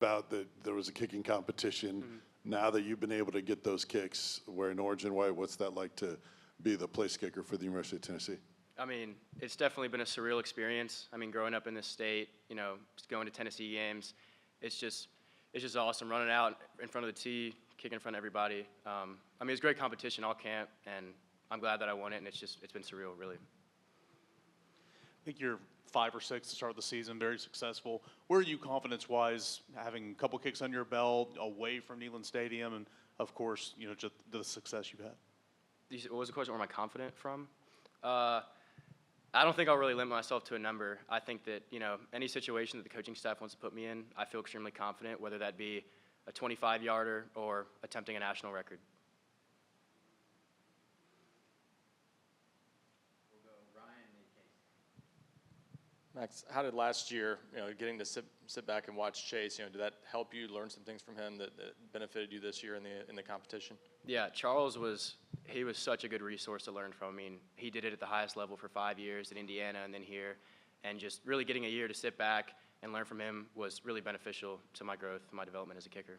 about that there was a kicking competition. Mm-hmm. Now that you've been able to get those kicks wearing orange and white, what's that like to be the place kicker for the University of Tennessee? I mean, it's definitely been a surreal experience. I mean, growing up in this state, just going to Tennessee games, it's just awesome running out in front of the tee, kicking in front of everybody. I mean, it's great competition all camp, and I'm glad that I won it, and it's been surreal, really. I think you're 5 or 6 to start the season, very successful. Where are you confidence-wise, having a couple kicks under your belt, away from Neyland Stadium, and of course, just the success you've had? What was the question? Where am I confident from? I don't think I'll really limit myself to a number. I think that, any situation that the coaching staff wants to put me in, I feel extremely confident, whether that be a 25-yarder or attempting a national record. We'll go Ryan and Case. Max, how did last year, getting to sit back and watch Chase, did that help you learn some things from him that benefited you this year in the competition? Yeah, Charles was such a good resource to learn from. I mean, he did it at the highest level for 5 years in Indiana and then here, and just really getting a year to sit back and learn from him was really beneficial to my growth, my development as a kicker.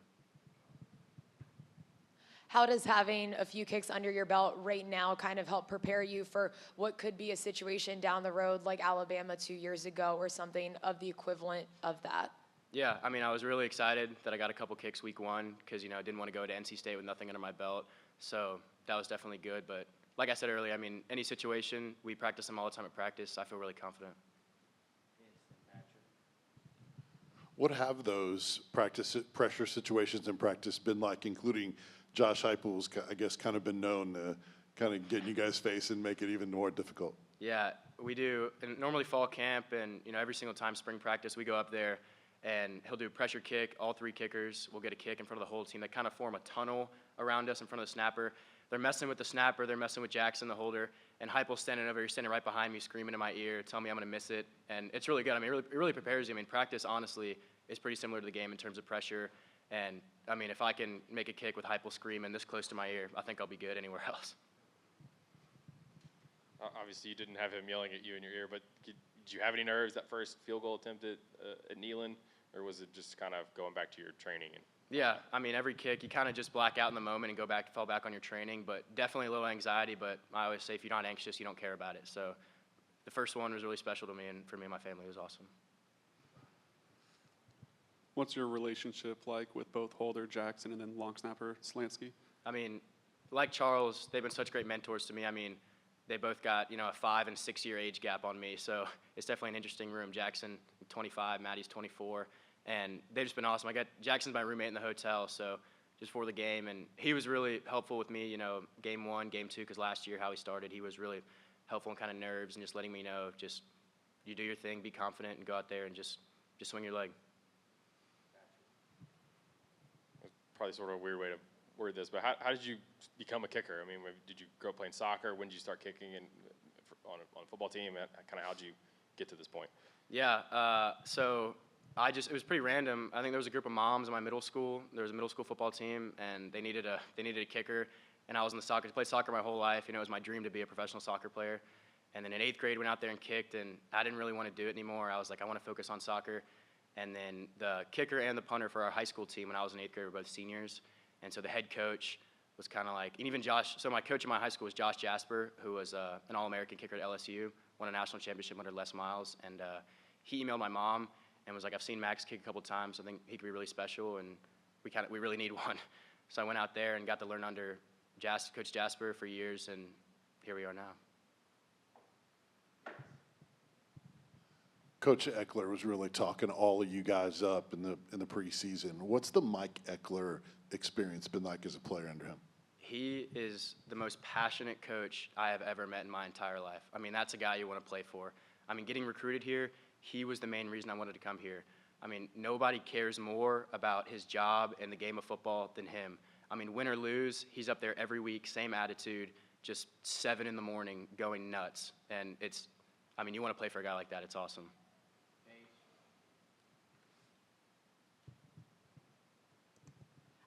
How does having a few kicks under your belt right now kind of help prepare you for what could be a situation down the road like Alabama 2 years ago or something of the equivalent of that? Yeah, I mean, I was really excited that I got a couple kicks week 1 because, I didn't want to go to NC State with nothing under my belt. So that was definitely good. But like I said earlier, I mean, any situation, we practice them all the time at practice. I feel really confident. What have those pressure situations in practice been like, including Josh Heupel's, I guess, kind of been known to kind of get in you guys' face and make it even more difficult? Yeah, we do. And normally fall camp and, every single time spring practice, we go up there and he'll do a pressure kick. All 3 kickers will get a kick in front of the whole team. They kind of form a tunnel around us in front of the snapper. They're messing with the snapper. They're messing with Jackson, the holder. And Heupel's standing over here, standing right behind me, screaming in my ear, telling me I'm going to miss it. And it's really good. I mean, it really prepares you. I mean, practice, honestly, is pretty similar to the game in terms of pressure. And, I mean, if I can make a kick with Heupel screaming this close to my ear, I think I'll be good anywhere else. Obviously, you didn't have him yelling at you in your ear, but did you have any nerves that first field goal attempt at Neyland, or was it just kind of going back to your training? Yeah, I mean, every kick, you kind of just black out in the moment and fall back on your training, but definitely a little anxiety, but I always say if you're not anxious, you don't care about it. So the first one was really special to me, and for me and my family, it was awesome. What's your relationship like with both Holder, Jackson, and then long snapper Slansky? I mean, like Charles, they've been such great mentors to me. I mean, they both got, a 5 and 6 year age gap on me, so it's definitely an interesting room. Jackson, 25, Maddie's 24, and they've just been awesome. Jackson's my roommate in the hotel, so just for the game, and he was really helpful with me, game 1, game 2, because last year how he started, he was really helpful and kind of nerves and just letting me know, just you do your thing, be confident, and go out there and just swing your leg. Probably sort of a weird way to word this, but how did you become a kicker? I mean, did you grow up playing soccer? When did you start kicking on a football team? Kind of how did you get to this point? Yeah, so it was pretty random. I think there was a group of moms in my middle school. There was a middle school football team, and they needed a kicker. And I was in the soccer. I played soccer my whole life. It was my dream to be a professional soccer player. And then in 8th grade, went out there and kicked, and I didn't really want to do it anymore. I was like, I want to focus on soccer. And then the kicker and the punter for our high school team when I was in 8th grade were both seniors. And so the head coach was kind of like, and even Josh, so my coach in my high school was Josh Jasper, who was an All-American kicker at LSU, won a national championship under Les Miles. And he emailed my mom and was like, I've seen Max kick a couple times. I think he could be really special, and we really need one. So I went out there and got to learn under Coach Jasper for years, and here we are now. Coach Eckler was really talking all of you guys up in the preseason. What's the Mike Eckler experience been like as a player under him? He is the most passionate coach I have ever met in my entire life. I mean, that's a guy you want to play for. I mean, getting recruited here, he was the main reason I wanted to come here. I mean, nobody cares more about his job and the game of football than him. I mean, win or lose, he's up there every week, same attitude, just 7 in the morning, going nuts. And you want to play for a guy like that. It's awesome.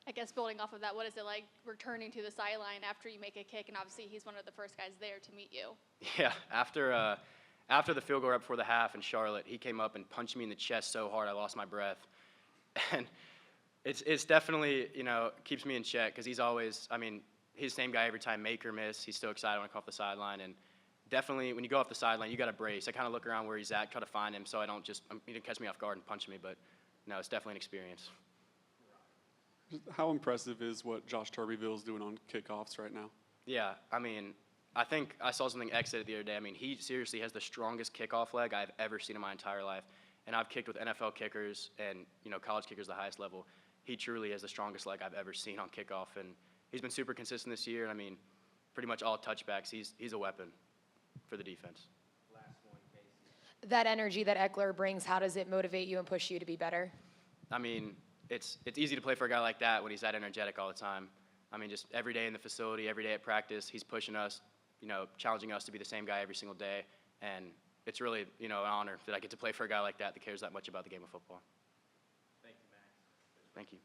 I guess building off of that, what is it like returning to the sideline after you make a kick? And obviously he's one of the first guys there to meet you. Yeah, after the field goal right before the half in Charlotte, he came up and punched me in the chest so hard I lost my breath. And it's definitely, keeps me in check because he's always, he's the same guy every time, make or miss. He's still excited when I come off the sideline. And definitely, when you go off the sideline, you got to brace. I kind of look around where he's at, try to find him so I don't just, he didn't catch me off guard and punch me. But no, it's definitely an experience. How impressive is what Josh Turbeville is doing on kickoffs right now? Yeah, I think I saw something exited the other day. He seriously has the strongest kickoff leg I've ever seen in my entire life. And I've kicked with NFL kickers and, college kickers the highest level. He truly has the strongest leg I've ever seen on kickoff. And he's been super consistent this year. And pretty much all touchbacks, he's a weapon for the defense. Last one, Casey. That energy that Eckler brings, how does it motivate you and push you to be better? It's easy to play for a guy like that when he's that energetic all the time. Just every day in the facility, every day at practice, he's pushing us, challenging us to be the same guy every single day. And it's really, an honor that I get to play for a guy like that cares that much about the game of football. Thank you, Max. Thank you.